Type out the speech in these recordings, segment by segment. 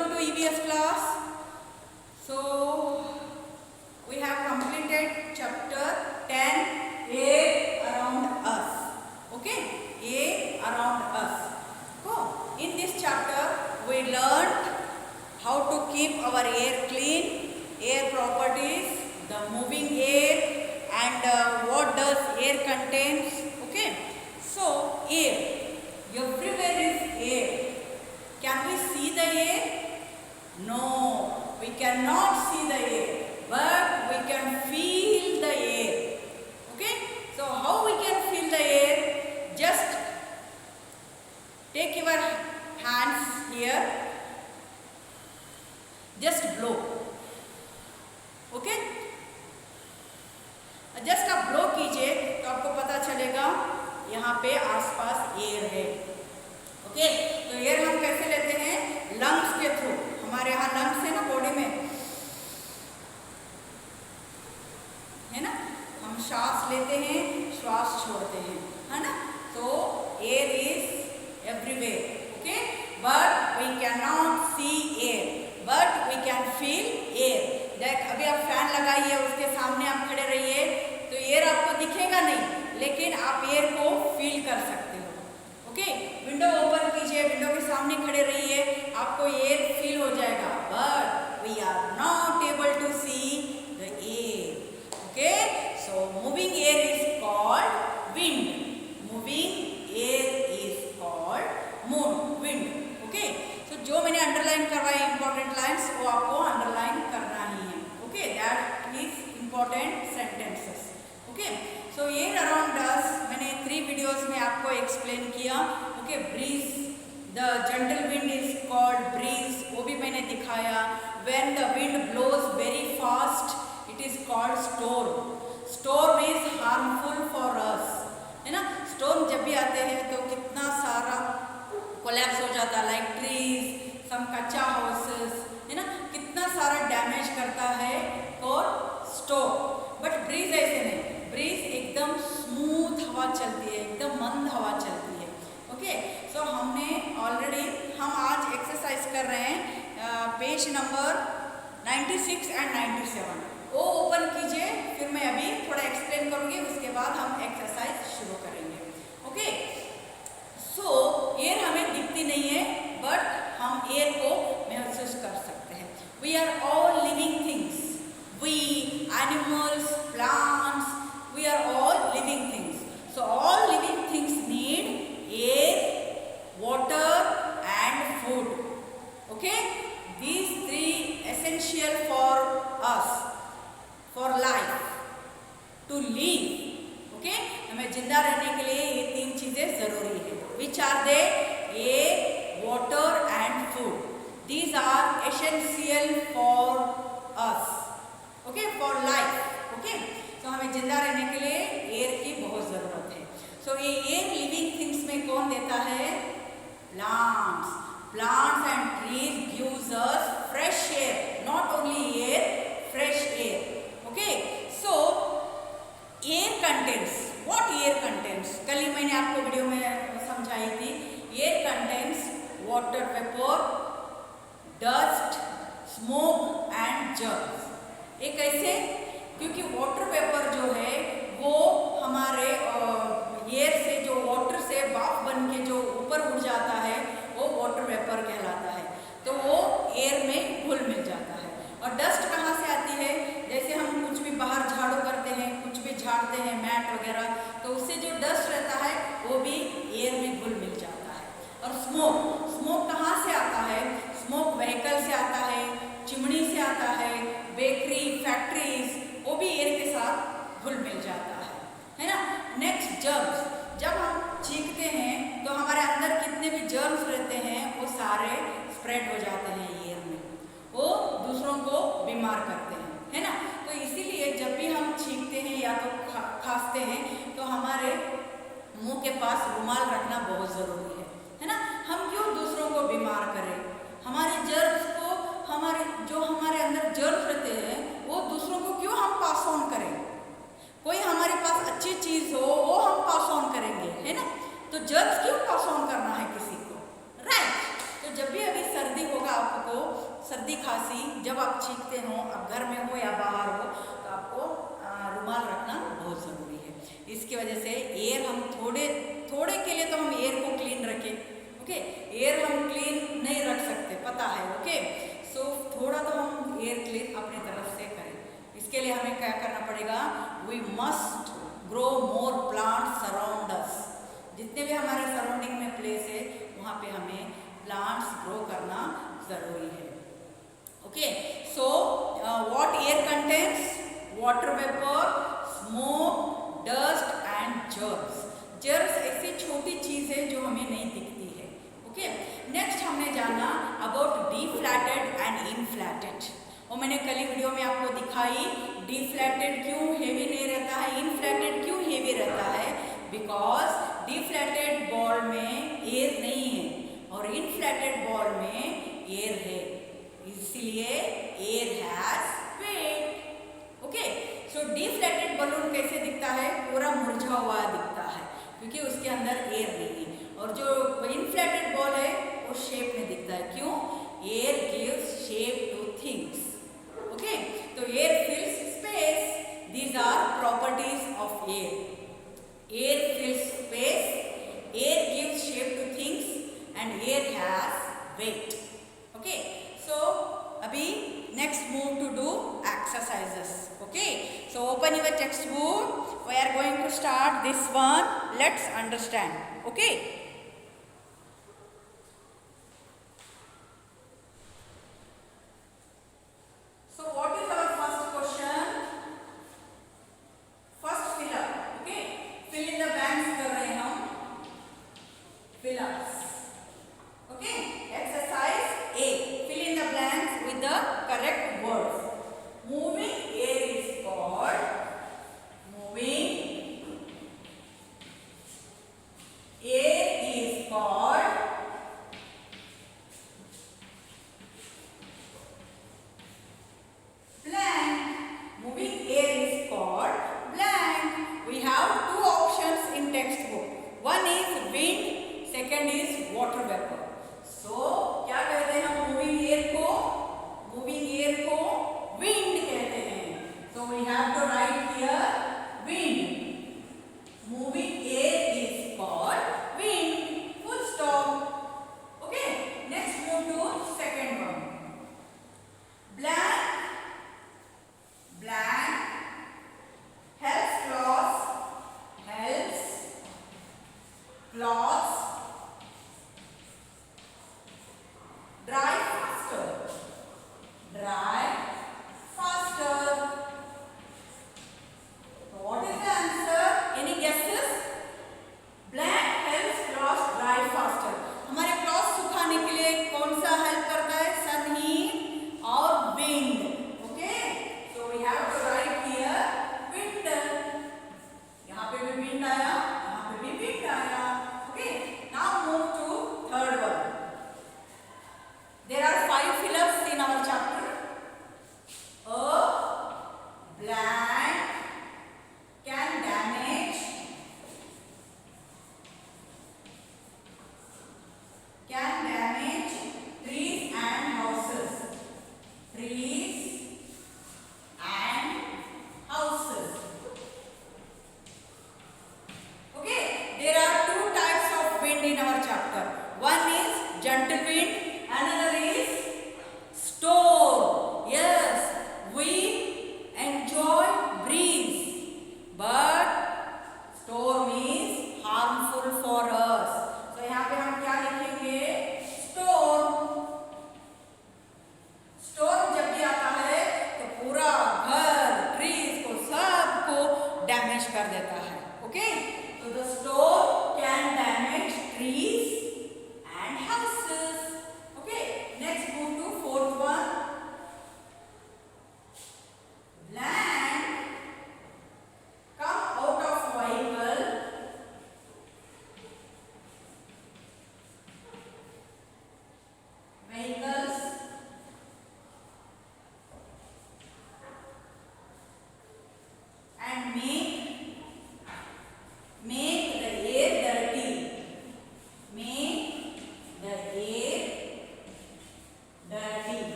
Welcome to EVS class. So we have completed chapter 10, A around us. Okay, A around us. So in this chapter we learned how to keep our air clean, air properties, the moving air, and what does air contains. Okay, so air, everywhere is air. Can we see the air? No, we cannot see the air, but we can feel the air. Okay, so how we can feel the air? Just take your hands here, just blow. Okay, just आप blow कीजिए तो आपको पता चलेगा यहाँ पे आसपास air है. ओके, तो एयर हम कैसे लेते हैं? लंग्स के थ्रू. हमारे यहाँ लंग्स है ना बॉडी में, है ना. हम श्वास लेते हैं, श्वास छोड़ते हैं, है ना. तो air is everywhere. Okay, but we can not see air, but we can feel air. That अभी आप फैन लगाइए, उसके सामने आप खड़े रहिए तो एयर आपको दिखेगा नहीं, लेकिन आप एयर को फील कर सकते हो. ओके, विंडो ओपन कीजिए, विंडो के सामने खड़े रहिए, आपको एयर फील हो जाएगा, but we are not able to see the air. Okay, so moving air is called wind. Moving air is called wind. Okay, तो जो मैंने अंडरलाइन करवाए इंपॉर्टेंट लाइन्स वो आपको अंडरलाइन करना ही है. Okay, that is important sentences. Okay, so air around us मैंने 3 वीडियोस में आपको एक्सप्लेन किया. Okay, breeze, the gentle wind is called breeze, वो भी मैंने दिखाया. When the wind blows very fast it is called storm. Storm is harmful for us, है ना. स्टॉर्म जब भी आते हैं तो कितना सारा कोलैप्स हो जाता है, लाइक ट्रीज, सम कच्चा हाउसेस, है ना. कितना सारा डैमेज करता है और स्टॉर्म. बट ब्रीज ऐसे नहीं, ब्रीज एकदम स्मूथ हवा चलती है, एकदम मंद हवा चलती है. ओके, सो हमने ऑलरेडी, हम आज एक्सरसाइज कर रहे हैं पेज नंबर 96 एंड 97. वो ओपन कीजिए, फिर मैं अभी थोड़ा एक्सप्लेन करूँगी, उसके बाद हम एक्सरसाइज शुरू करेंगे. ओके, सो एयर हमें दिखती नहीं है, बट हम एयर को महसूस कर सकते हैं. We are all living things. We, animals, plants, we are all living things. So all living things need air, water and food. Okay, these 3 essential for us, for life, to live. Okay, हमें जिंदा रहने के लिए ये 3 चीजें जरूरी है. Which are they? Air, water and food. These are essential for us. Okay, for life. Okay, तो हमें जिंदा रहने के लिए एयर की बहुत ज़रूरत है. सो ये एयर लिविंग थिंग्स में कौन देता है? Plants. Plants and trees gives us fresh air. Not only air, fresh air. Okay, so air contents, what air contents, कल ही मैंने आपको वीडियो में समझाई थी. Air contents water vapour, dust, smoke and germs. एक कैसे? क्योंकि वाटर वेपर जो है वो हमारे एयर से, जो वाटर से भाप बन के जो ऊपर उड़ जाता है वो वाटर वेपर कहलाता है. तो वो एयर में घुल मिल जाता है. और डस्ट कहाँ से आती है? जैसे हम कुछ भी बाहर झाड़ू करते हैं, कुछ भी झाड़ते हैं, मैट वगैरह, तो उससे जो डस्ट रहता है वो भी एयर में घुल मिल जाता है. और स्मोक, स्मोक कहाँ से आता है? स्मोक व्हीकल से आता है, चिमनी से आता है, बेकरी, फैक्ट्रीज, वो भी एयर के साथ घुल मिल जाता है ना. Next, germs. जब हम छींकते हैं तो हमारे अंदर कितने भी जर्म्स रहते हैं वो सारे स्प्रेड हो जाते हैं एयर में, वो दूसरों को बीमार करते हैं, है ना. तो इसीलिए जब भी हम छींकते हैं या तो खांसते हैं तो हमारे मुंह के पास रुमाल रखना बहुत ज़रूरी है ना. हम क्यों दूसरों को बीमार करें? हमारे जर्म्स को, हमारे अंदर जर्म्स रहते हैं वो दूसरों को क्यों हम पास ऑन करें? कोई हमारे पास अच्छी चीज़ हो वो हम पास ऑन करेंगे, है ना. तो जर्म्स क्यों पास ऑन करना है किसी को? राइट. तो जब भी अभी सर्दी होगा होगा आपको सर्दी खांसी, जब आप छींकते हो, आप घर में हो या बाहर हो, तो आपको रुमाल रखना बहुत ज़रूरी है। इसकी वजह से एयर हम थोड़े के लिए तो हम एयर को क्लीन रखें, ओके। एयर हम क्लीन नहीं रख सकते, पता है, ओके। सो थोड़ा तो हम एयर क्लीन अपनी तरफ से करें। इसके लिए हमें क्या करना पड़ेगा, we must grow more plants around us. जितने भी हमारे सराउंडिंग में प्लेस है वहाँ पे हमें प्लांट्स ग्रो करना ज़रूरी है, okay. So what air contains, water vapour, smoke, dust and germs. Germs ऐसी छोटी चीज़ है जो हमें नहीं दिखती है, ओके। नेक्स्ट हमने जाना अबाउट डिफ्लैटेड एंड इनफ्लैटेड। और मैंने कल ही वीडियो में आपको दिखाई डिफ्लैटेड क्यों हेवी नहीं रहता है, इनफ्लैटेड क्यों हेवी रहता है। बिकॉज डिफ्लैटेड बॉल में एयर नहीं है और इनफ्लैटेड बॉल में एयर है, इसलिए air has weight, okay. So deflated balloon कैसे दिखता है, पूरा मुरझा हुआ दिखता है क्योंकि उसके अंदर एयर नहीं है। और जो इनफ्लैटेड बॉल है वो शेप में दिखता है, क्यों, air gives shape to things, okay. तो air fills space, these are properties of air. Air fills space, air gives shape to things, and air has weight. Okay. So abhi next move to do exercises. Okay. So open your textbook. We are going to start this one. Let's understand. Okay. So what is our first question? First fill up. Okay. Fill in the blanks कर रहे हैं हम, fill ups, okay. Exercise A, fill in the blanks with the correct words. Moving air is called moving air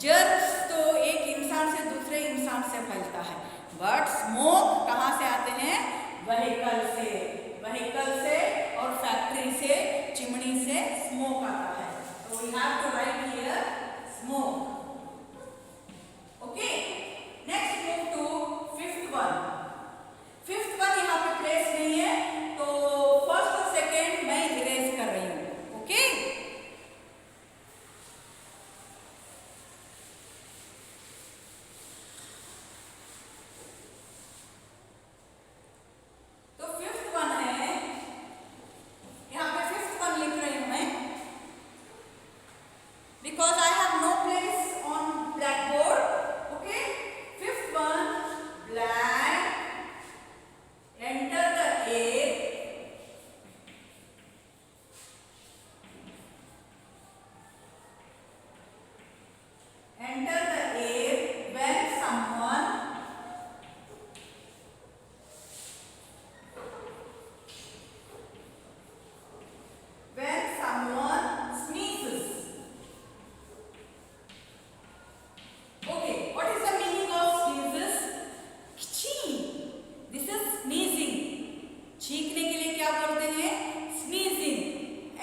germs तो एक इंसान से दूसरे इंसान से फैलता है, बट स्मोक कहाँ से आते हैं? व्हीकल से और फैक्ट्री से, चिमनी से स्मोक आता है। तो we have to write here smoke. Okay, next move to fifth one. Fifth one यहाँ पे प्लेस नहीं है, तो फर्स्ट और सेकेंड मैं इरेज कर रही हूँ। Okay, because I have no place on blackboard. Okay, fifth one, black, enter the air, when someone sneezes. Okay, what is the meaning of sneezes? Chee. This is sneezing. छींकने के लिए क्या बोलते हैं? Sneezing.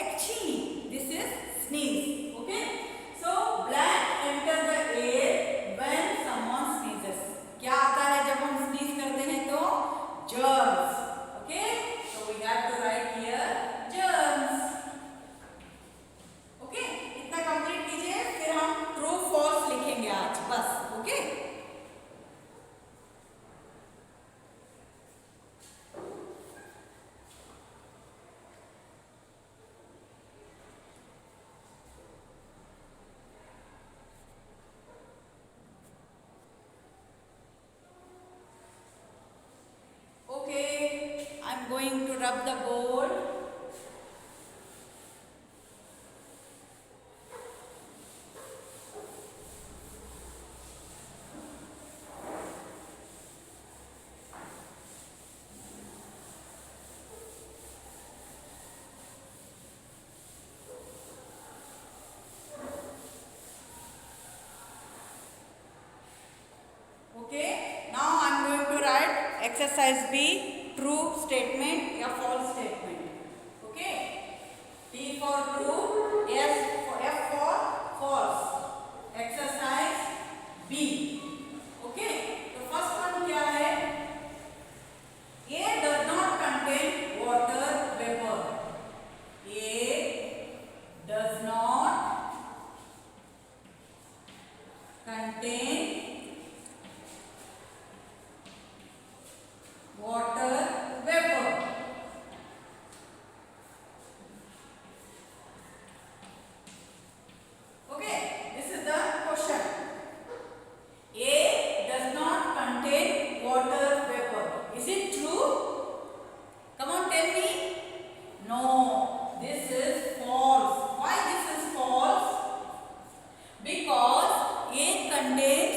Actually, this is sneeze. Okay. So black enter the air when someone sneezes. क्या आता है जब हम sneeze करते हैं तो? Germs. Okay. So we have to write here germs. Okay. इतना कंप्लीट कीजिए, फिर हम ट्रू फॉल्स लिखेंगे आज बस। Okay, okay, I'm going to rub the board. Okay, now I'm going to write exercise B, true statement या false statement. Okay, T for true, F for false. Exercise B. Okay, तो first one क्या है? A does not contain water vapor. A does not contain water vapor. Okay, this is the question. A does not contain water vapor. Is it true? Come on, tell me. No, this is false. Why this is false? Because A contains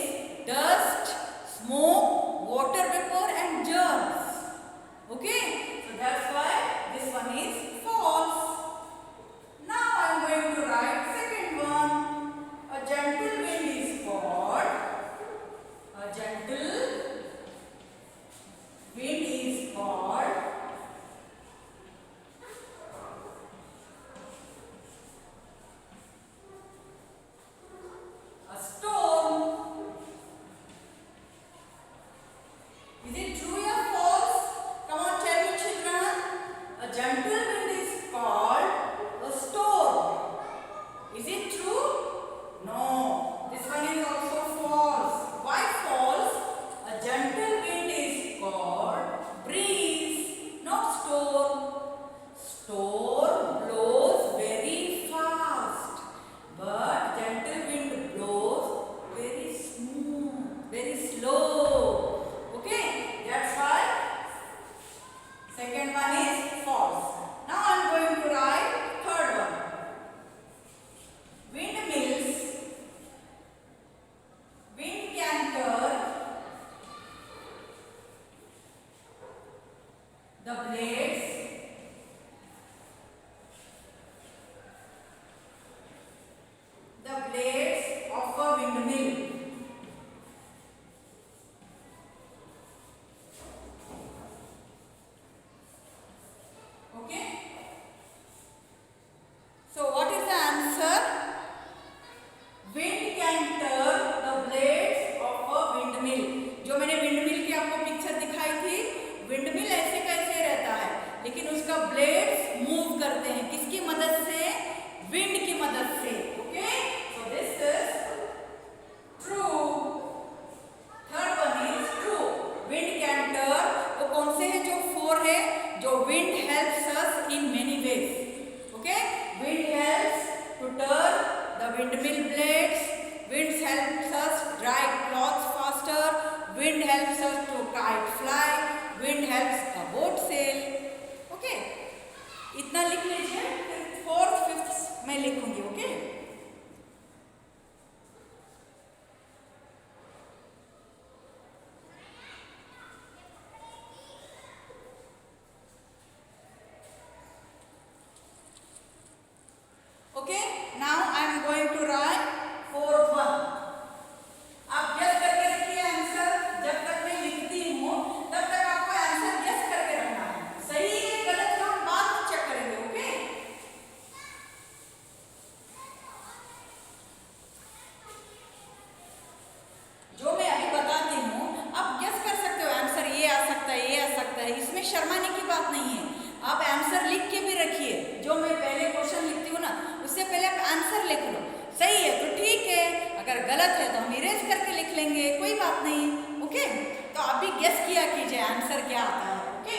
अगर गलत है तो हम erase करके लिख लेंगे, कोई बात नहीं। ओके, तो आप भी गेस किया कीजिए आंसर क्या आता है। Okay,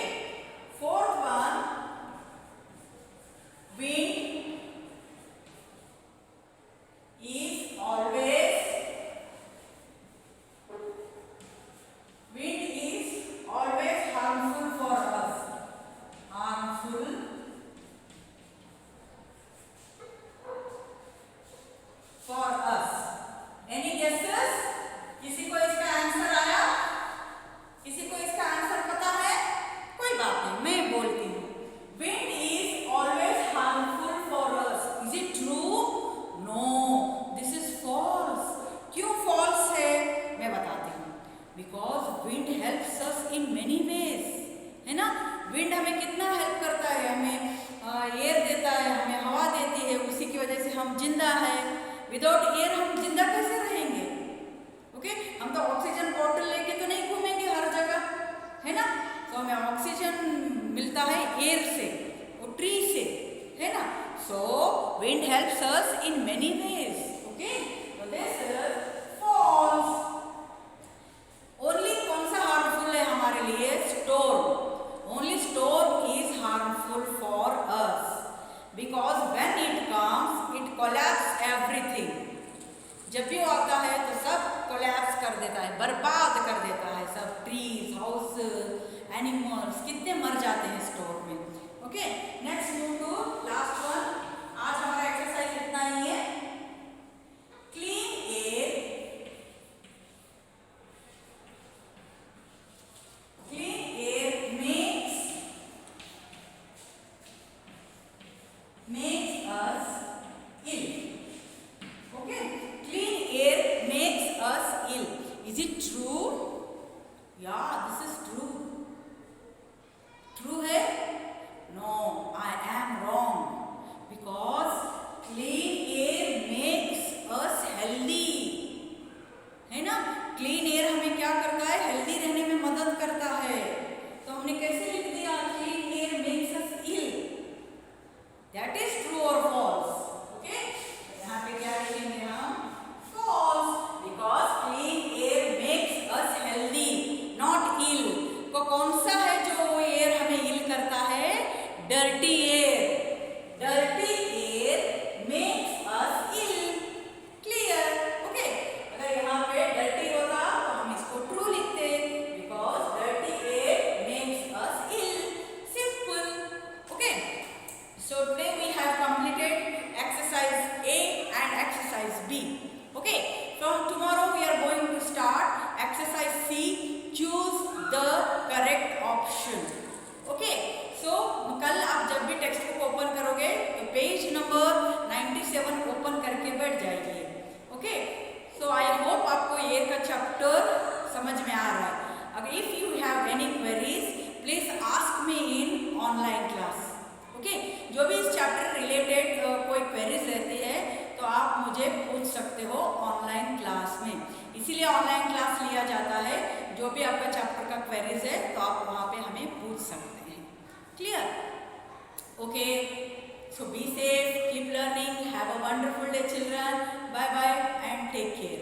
fourth one, wind is always, wind is always harmful for us, harmful for us. Any guesses? किसी को इसका आंसर आया? किसी को इसका आंसर पता है? कोई बात नहीं, मैं बोलती हूँ। Wind is always harmful for us. Is it true? No, this is false. क्यों false है? मैं बताती हूँ। Because wind helps us in many ways, है ना। विंड हमें कितना हेल्प करता है, हमें एयर देता है, हमें हवा देती है, उसी की वजह से हम जिंदा है। विदाउट एयर हम जिंदा कैसे रहेंगे? ओके, हम तो ऑक्सीजन बॉटल लेके तो नहीं घूमेंगे हर जगह, है ना। तो हमें ऑक्सीजन मिलता है एयर से, और ट्री से, है ना। So wind helps us in many ways. Okay, तो दिस इज फॉल्स। ओनली कौन सा हार्मफुल है हमारे लिए? Storm. Only storm is harmful for us because when it comes it collapse everything. जब भी वो आता है तो सब कोलैप्स कर देता है, बर्बाद कर देता है सब। ट्रीज, हाउस, एनिमल्स कितने मर जाते हैं स्टोर में। Okay, next move to last one. आज हमारा एक्सरसाइज इतना ही है। Clean air, makes us ill. Okay, clean air makes us ill. Is it true? Yeah, this is true. True है? No, I am wrong. Because clean air makes us healthy. है ना, clean air हमें क्या करता है? Healthy रहने में मदद करता है। तो हमने कैसे लिख दिया? Clean air makes us ill. That is true और फॉल्स। ओके, यहाँ पे क्या लिखेंगे हम? False, because clean air makes us healthy, not ill. तो कौन सा है जो एयर हमें इल करता है? Dirty air. Dirty air makes us ill. Clear? Okay, अगर यहाँ पे डर्टी होता तो हम इसको ट्रू लिखते, because dirty air makes us ill. Simple. Okay, so today we have completed exercise A and exercise B. Okay, from tomorrow we are going to start exercise C, choose the correct option. Okay, so कल आप जब भी text book open करोगे तो page number 97 open करके बैठ जाइए। Okay, so I hope आपको ये का चैप्टर समझ में आ रहा है। अगर if you have any queries please ask me in online class. Okay, जो भी इस चैप्टर रिलेटेड कोई क्वेरीज रहती है तो आप मुझे पूछ सकते हो ऑनलाइन क्लास में। इसीलिए ऑनलाइन क्लास लिया जाता है। जो भी आपका चैप्टर का क्वेरीज है तो आप वहाँ पे हमें पूछ सकते हैं। Clear? Okay, so be safe, keep learning, have a wonderful day children, bye bye and take care.